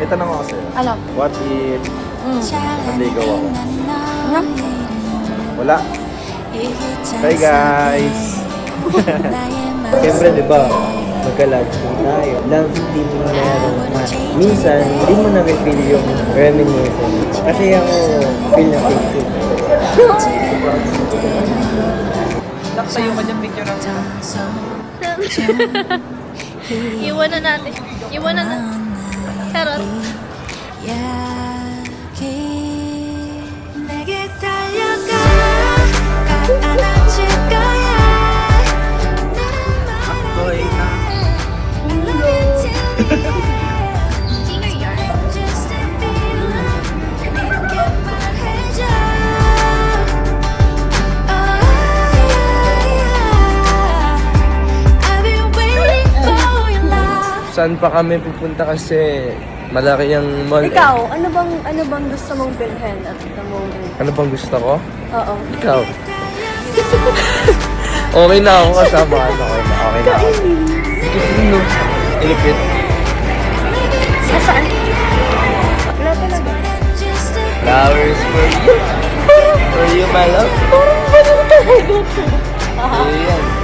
May tanong ako sa'yo. Ano? What if naligaw ako? Ano? Wala. Bye guys! Siyempre, di ba, magka-love team tayo. Love team na meron na. Minsan, hindi mo na-feel yung reminiscence. Kasi ako, feel na feel too. Naksayo ka dyan picture ng Iwanan natin. Iwanan na. Charot. boy na. Saan pa kami pupunta kasi malaki yung mall. Ikaw, ano bang gusto mong bilhin at the moment? Ano bang gusto ko? Oo. Ikaw. Okay na ako kasama ka na. Okay na ako. Ano? Ilipit. Saan? Wala talaga. Flowers for you. For you, my love. Ayan.